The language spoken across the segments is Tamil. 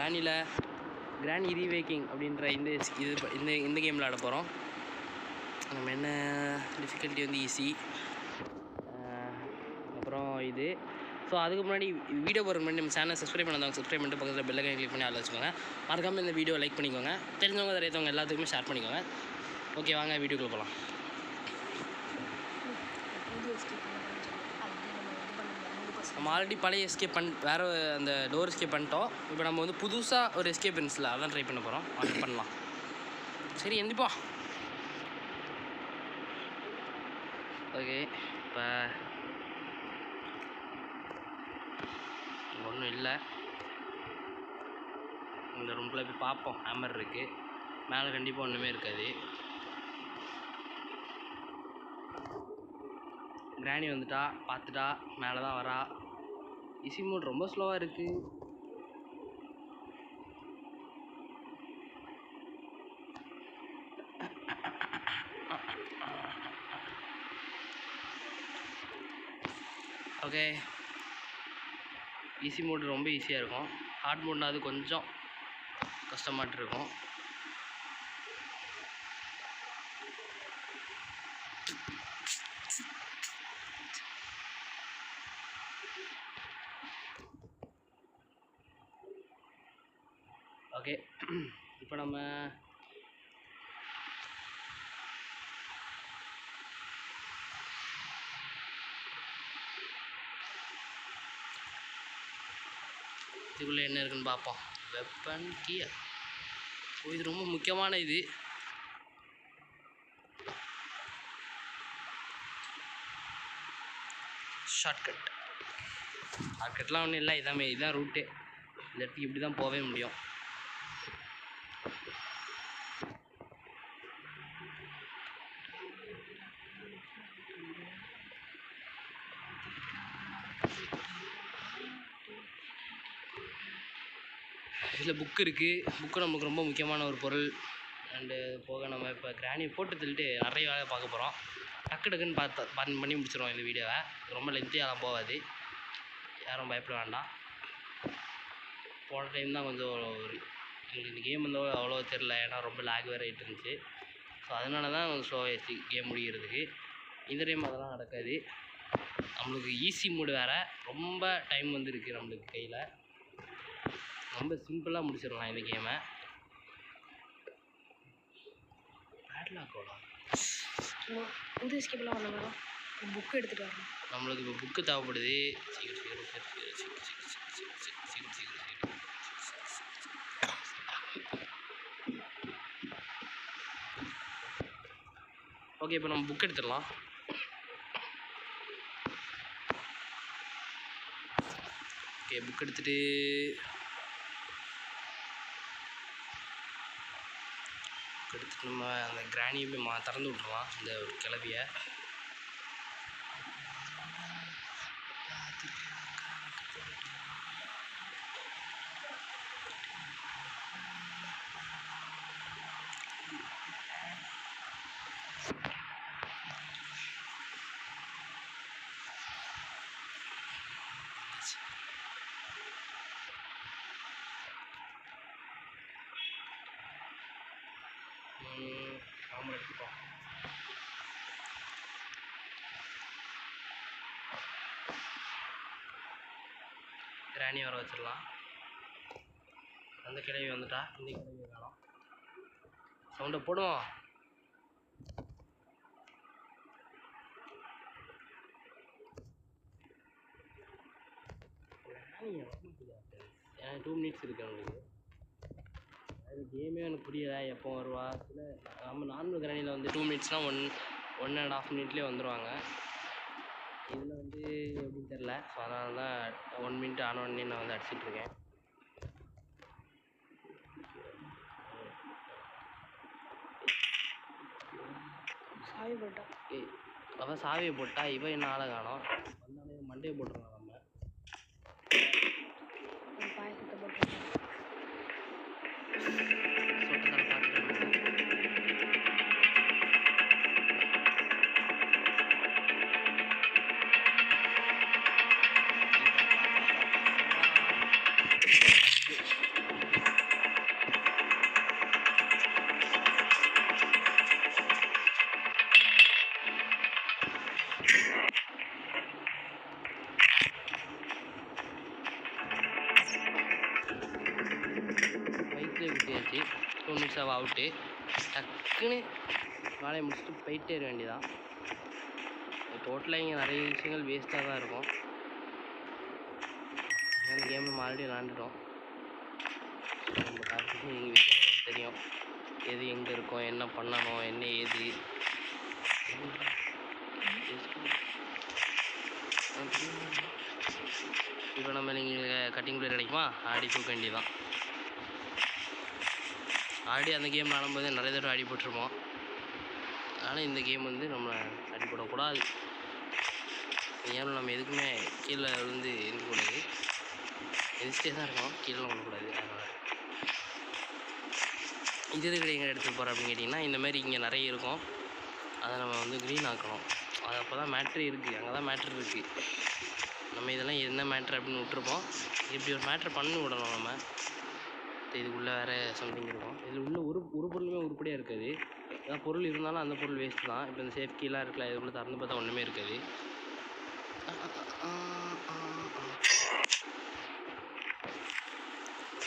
கிராணி ரீவேக்கிங் அப்படின்ற இந்த கேமில் ஆட போகிறோம். நம்ம என்ன டிஃபிகல்ட்டி வந்து ஈஸி. அப்புறம் இது ஸோ அதுக்கு முன்னாடி வீடியோ போகிறதுக்கு முன்னாடி நம்ம சேனல் சப்ஸ்கிரைப் பண்ணாதவங்க சப்ஸ்கிரைப் பண்ணிட்டு பக்கத்தில் பெல் ஐகானை கிளிக் பண்ணி ஆள் வச்சுக்கோங்க. மறக்காமல் இந்த வீடியோ லைக் பண்ணிக்கோங்க. தெரிஞ்சவங்க தெரியாதவங்க எல்லாத்துக்குமே ஷேர் பண்ணிக்கோங்க. ஓகே, வாங்க வீடியோக்குள்ளே போகலாம். நம்ம ஆல்ரெடி பழைய எஸ்கேப் வேறு அந்த டோர் எஸ்கேப் பண்ணிட்டோம். இப்போ நம்ம வந்து புதுசாக ஒரு எஸ்கேப் இருந்துச்சுல, அதான் ட்ரை பண்ண போகிறோம். ஆர்டர் பண்ணலாம். சரி, எந்திப்பா. ஓகே, இப்போ ஒன்றும் இல்லை. இந்த ரூம்குள்ளே போய் பார்ப்போம். ஹேமர் இருக்குது, மேலே கண்டிப்பாக ஒன்றுமே இருக்காது. கிராணி வந்துட்டா, பார்த்துட்டா, மேலே தான் வரா. ஈஸி மோட் ரொம்ப ஸ்லோவாக இருக்குது. ஓகே, ஈஸி மோட் ரொம்ப ஈஸியாக இருக்கும். ஹார்ட் மோட்னா அது கொஞ்சம் கஷ்டமாட்டு இருக்கும். ஓகே, இப்போ நம்ம இதுக்குள்ளே என்ன இருக்குன்னு பார்ப்போம். Weapon gear. இது ரொம்ப முக்கியமான இது. ஷார்ட்கட்லாம் ஒன்றும் இல்லை. இதுதான் ரூட்டு. இந்த இடத்துக்கு இப்படி தான் போகவே முடியும். இதில் புக்கு இருக்குது. புக்கு நமக்கு ரொம்ப முக்கியமான ஒரு பொருள். அண்டு போக நம்ம இப்போ கிராணி போட்டு தள்ளிட்டு நிறைய வேலை பார்க்க போகிறோம். டக்குன்னு பண்ணி முடிச்சிடுவோம் இந்த வீடியோவை. ரொம்ப லென்த்தியாலாம் போகாது, யாரும் பயப்பட வேண்டாம். போன டைம் தான் கொஞ்சம் எங்களுக்கு இந்த கேம் வந்து அவ்வளோ தெரில, ஏன்னா ரொம்ப லேக் வேறு ஆகிட்டு இருந்துச்சு. ஸோ அதனால தான் கொஞ்சம் ஸ்லோவாகிடுச்சு கேம் முடிகிறதுக்கு. இந்த டைம் அதெல்லாம் நடக்காது. நம்மளுக்கு ஈஸி மூடு வேறு, ரொம்ப டைம் வந்து இருக்குது நம்மளுக்கு கையில். ரொம்ப சிம்பிளாக முடிச்சிடலாம் இந்த கேமை. புது எஸ்கேப்லாம் பண்ண வேணாம், புக்கு எடுத்துகிட்டு வரணும். நம்மளுக்கு இப்போ புக்கு தேவைப்படுது. ஓகே, இப்போ நம்ம புக் எடுத்துடலாம். ஓகே, புக் எடுத்துகிட்டு நம்ம அந்த கிராணியை போய் திறந்து விட்ருலாம், இந்த ஒரு கிளவியை. நாம எடுத்துப்போம். கிராணி வர வச்சிடலாம். அந்த கிழவி வந்துட்டா, இந்த கிழவி வேணும். சவுண்டை போடுவோம். ஏன்னா 2 மினிட்ஸ் இருக்குது அவங்களுக்கு. அது கேமே எனக்கு புரியலை, எப்போ வருவா. இல்லை, நம்ம நார்மல் கிராணியில் வந்து 2 மினிட்ஸ்னால் 1.5 மினிட்லேயே வந்துடுவாங்க. இதில் வந்து எப்படின்னு தெரில. ஸோ அதனால தான் 1 மினிட் ஆனோடனே நான் வந்து அடிச்சிட்ருக்கேன். சாவி போட்டா அவள் சாவியை போட்டா, இவன் என்ன ஆளை காணோம். வந்தாலே மண்டையை போட்டுருவான். நம்ம பாயசத்தை போட்டுருக்கோம். சொட்டத்தால் பார்த்துட்டு ஆச்சு. 2 மினிட்ஸ் அவுட்டு. டக்குன்னு வேலையை முடிச்சுட்டு போயிட்டே இருக்க வேண்டியதான். டோட்டலாக இங்கே நிறைய விஷயங்கள் வேஸ்ட்டாக தான் இருக்கும். அந்த கேம் நம்ம ஆல்ரெடி விளாண்டுட்டோம். நம்ம டாபிக் எங்கள் விஷயம் தெரியும், எது எங்கே இருக்கும், என்ன பண்ணணும், என்ன ஏது. இப்போ நம்ம நீங்கள் கட்டிங் பிளேயர் கிடைக்குமா ஆடி தூக்க வேண்டியதான். ஆடி அந்த கேம் விளாடும்போது நிறைய தடவை அடி போட்டிருப்போம். ஆனால் இந்த கேம் வந்து நம்ம அடி போடக்கூடாது. கேமில் நம்ம எதுக்குமே கீழே விழுந்து இருக்கக்கூடாது, எதிர்ச்சிட்டே தான் இருக்கணும், கீழே விழக்கூடாது. அதனால் இது எதுக்கு எங்கே எடுத்துகிட்டு போகிறோம் அப்படின்னு கேட்டிங்கன்னா, இந்தமாரி இங்கே நிறைய இருக்கும், அதை நம்ம வந்து க்ரீன் ஆக்கணும். அது அப்போ தான் மேட்ரு இருக்குது, அங்கே தான் மேட்ரு இருக்குது. நம்ம இதெல்லாம் என்ன மேட்ரு அப்படின்னு விட்டுருப்போம். இப்படி ஒரு மேட்ரு பண்ணி விடணும் நம்ம. இதுக்குள்ளே வேறு சம்திங் இருக்கும். இதில் உள்ள ஒரு பொருளுமே உருப்படியாக இருக்காது. ஏதாவது பொருள் இருந்தாலும் அந்த பொருள் வேஸ்ட்டு தான். இப்போ இந்த சேஃப் கீழாக இருக்குல்ல, இதுக்குள்ளே திறந்து பார்த்தா ஒன்றுமே இருக்காது.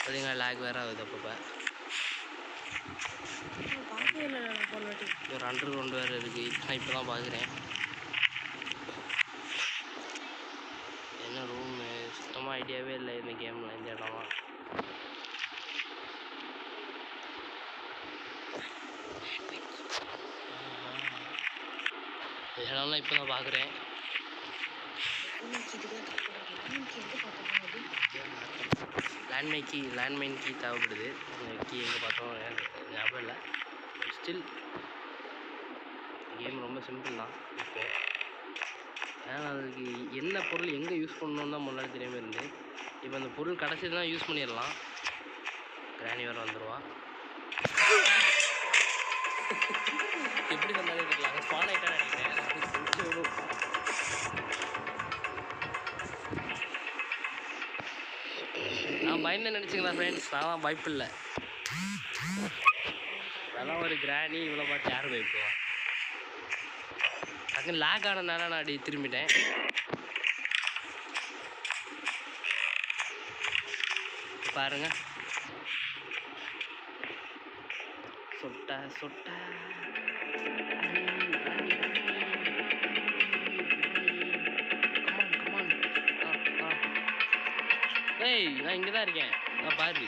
பார்த்தீங்களா லேக் வேறு ஆகுது அப்பப்போ. பார்க்கவே இல்லை நான் போன வாட்டி. ஒரு அண்டர் கிரவுண்ட் வேறு இருக்குது. நான் இப்போ தான் பார்க்குறேன். என்ன ரூமு சுத்தமாக ஐடியாவே இல்லை இந்த கேமில், இந்த இடம்லாம். இடம்லாம் இப்போ தான் பார்க்குறேன். லேண்ட்மைன் கீ தேவைப்படுது. அந்த கீ எங்கே பார்த்தோம் ஞாபகம் இல்லை. ஸ்டில் கேம் ரொம்ப சிம்பிள் தான் இப்போது. ஏன்னா அதுக்கு என்ன பொருள் எங்கே யூஸ் பண்ணணுன்னு தான் முன்னாடி தெரியாமல் இருந்து. இப்போ அந்த பொருள் கிடச்சதுன்னா யூஸ் பண்ணிடலாம். கிராணி வேறு வந்துடுவா. எப்படி வந்தாலே தெரியல, அங்கே ஸ்பான் ஆகிட்டா நினைக்கிறேன். நான் பயந்து நினச்சிங்களா ஃப்ரெண்ட்ஸ்? நான் பயப்பில்லை. அதெல்லாம் ஒரு கிராணி இவ்வளோ பார்த்து யாரும் பயப்படுவா? டக்குன்னு லேக் ஆனதுனால நான் அடி திரும்பிட்டேன். பாருங்க, சொட்ட சொட்ட. ஏய், நான் இங்கே தான் இருக்கேன். நான் பாரு.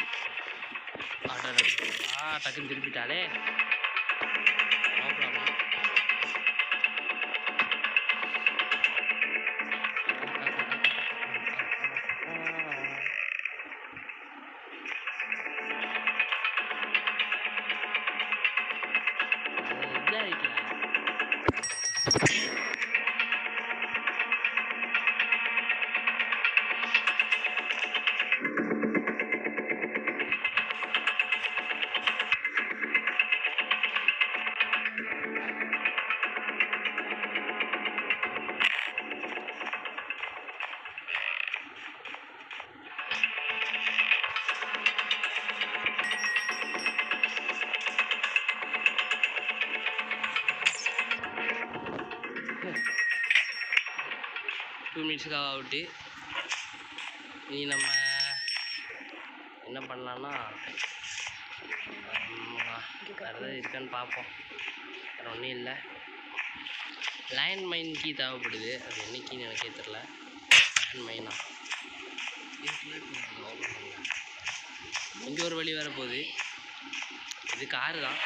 டக்குன்னு திருப்பிட்டாலே. No problem. இதாகிட்டல. டூ மினிட்ஸுக்காக அவுட்டு. இனி நம்ம என்ன பண்ணலான்னா வேறு எதாவது இருக்கான்னு பார்ப்போம். வேறு ஒன்றும் இல்லை. லேண்ட்மைன் கீ தேவைப்படுது. அது என்ன கீன்னு எனக்கே தெரில. லேண்ட்மைனா இங்கே ஒரு வழி வேறு போகுது. இது காரு தான்.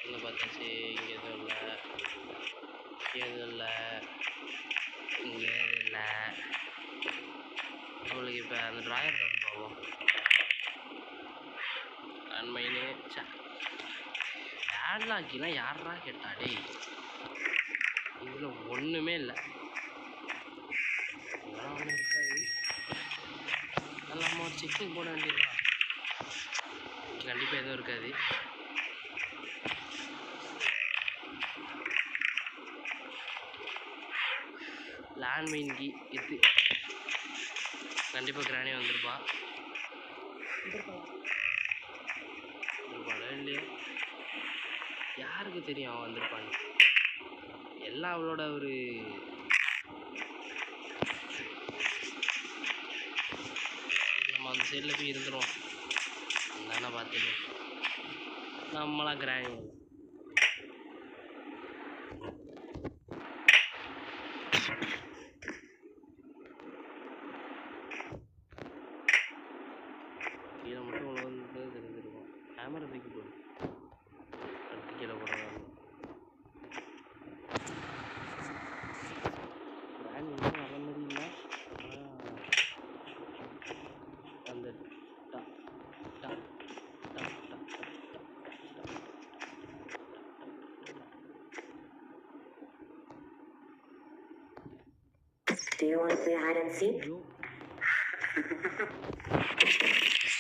திறந்து பார்த்தாச்சு. இங்கே எதுவும் இல்லை, எதுவும் இல்லை, இங்கே எதுவும் இல்லை. நம்மளுக்கு இப்போ அந்த ட்ராயர் தான் போவோம். லேண்ட்மைனு ஏட்லாக்கினா யாரா கேட்டா? டேய், இதில் ஒன்றுமே இல்லை. இதெல்லாம் ஒன்றும் இருக்காது. நம்ம ஒரு செக்கிங் போட வேண்டியதுதான். கண்டிப்பாக எதுவும் இருக்காது. லேண்ட்மைன் கீ இது கண்டிப்பாக கிராணி வந்திருப்பா. யாருக்கு தெரியும் அவன் வந்திருப்பான்னு. எல்லாம் அவளோட ஒரு நம்ம அந்த சைடில் போய் இருந்துடும். தானே பார்த்துட்டு நம்மளாம் கிராணி கீழே மட்டும் உள்ள வந்து தெரிஞ்சிருக்கும். கேமரா தூக்கி போடு, அடுத்து கீழே போடுறாங்க. கிராணி இன்னும் வர மாதிரி இல்லை. அந்த Do you want to play hide and seek?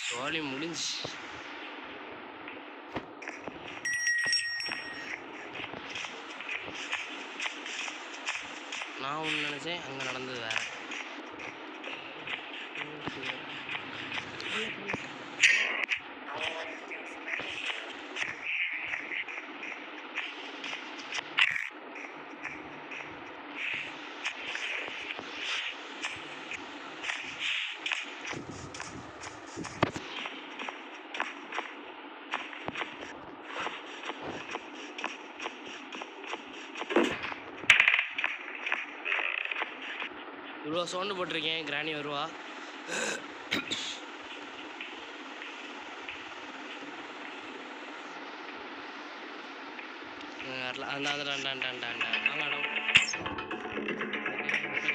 சோழி முடிஞ்சு. நான் ஒன்று நினச்சேன், அங்கே நடந்தது வேற. இவ்வளோ சவுண்டு போட்டிருக்கேன், கிராணி வருவா.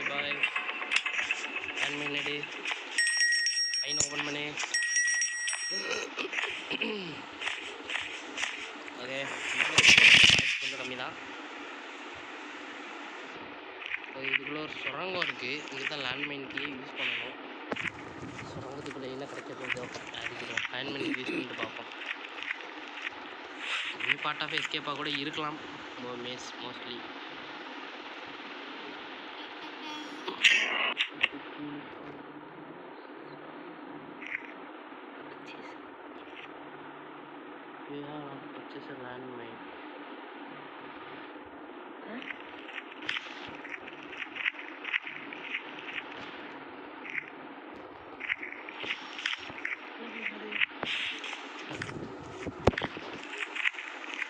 பாய் 10 மினிட் லைன் ஓப்பன் பண்ணி. ஓகே, கொஞ்சம் கம்மி தான். இதுக்குள்ளே ஒரு சுரங்கம் இருக்குது. இங்கே தான் லேண்ட்மைனுக்கு யூஸ் பண்ணணும். சுரங்கத்துக்குள்ளே என்ன கிடைக்க போகுதோ அடிக்கிறோம். லேண்ட்மைனுக்கு யூஸ் பண்ணிட்டு பார்ப்போம். இன்னும் பார்ட் ஆஃப் எஸ்கேப்பாக கூட இருக்கலாம் மோஸ்ட்லி. purchase a landmine.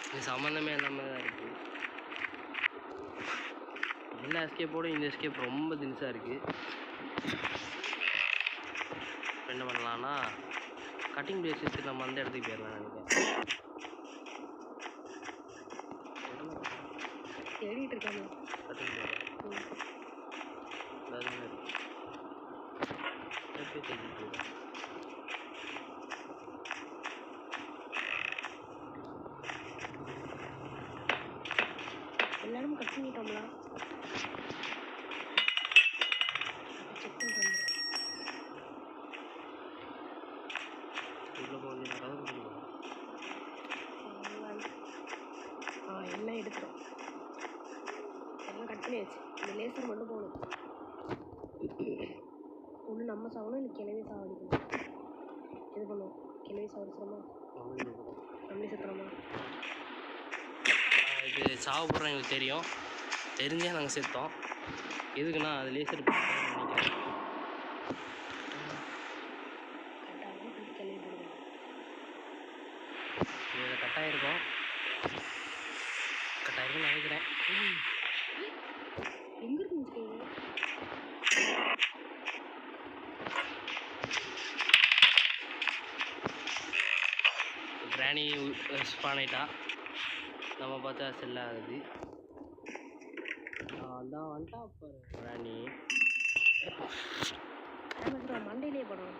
இது சம்மந்தமே இல்லாமல் தான் இருக்குது. எல்லா எஸ்கேப்போடும் இந்த எஸ்கேப் ரொம்ப தின்ஸாக இருக்குது. என்ன பண்ணலான்னா கட்டிங் பிளேஸஸ் நம்ம அந்த இடத்துக்கு போயிடலாம் நினைக்கிறேன். தேடிட்டு இருக்காங்க. கட்டிங் எல்லாரும் கட் பண்ணிட்டோம்ல. செக் பண்ணுறோம். எல்லாம் எடுத்துரும். எல்லாம் கட் பண்ணியாச்சு. இந்த லேசர் மட்டும் போகணும். ஒன்று நம்ம சாகணும், இல்லை கிளவி சாவடிக்கணும். இது பண்ணுவோம். கிளவி சாவடிச்சிடமா, நம்மளே செத்துறோமா? இது சாவ போடுறோம் எங்களுக்கு தெரியும். தெரிஞ்சே நாங்கள் செத்தோம். எதுக்குன்னா அது லேசர் நினைக்கிறேன். இதில் கட்டாயிருக்கும் நினைக்கிறேன். எங்கே இருக்கு? கிராணி ஸ்பான் ஆகிட்டா. நம்ம பார்த்தா செல் ஆகுது. அதான் வந்துட்டா பாரு கிராணி. மண்டையிலே படம்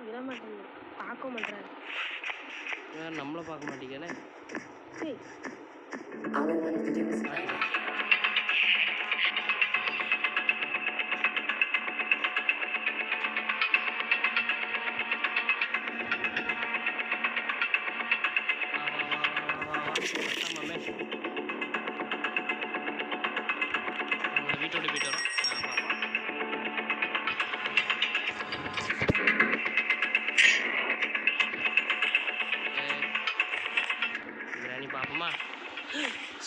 விட மாட்டேங்க. பார்க்க மாட்டேறாரு. வேறு நம்மளை பார்க்க மாட்டேங்கிறே. சரி வீட்டோட போயிட்டு வரோம்.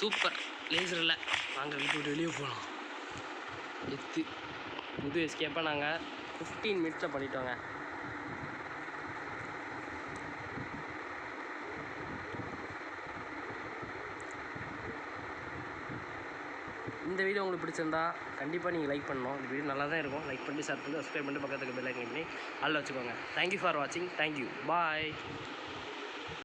சூப்பர் லேசர் இல்லை. நாங்கள் வீட்டு விட்டு வெளியே போகலாம். புது எஸ்கேப்பாக நாங்கள் 15 மினிட்ஸில் பண்ணிட்டோங்க. இந்த வீடியோ உங்களுக்கு பிடிச்சிருந்தா கண்டிப்பாக நீங்கள் லைக் பண்ணணும். இந்த வீடியோ நல்லா தான் இருக்கும். லைக் பண்ணி ஷேர் பண்ணி சப்ஸ்கிரைப் பண்ணி பக்கத்துக்கு பெல் ஐக்கன் பண்ணி ஆல்ல வச்சுக்கோங்க. தேங்க்யூ ஃபார் வாட்சிங். தேங்க்யூ. பாய்.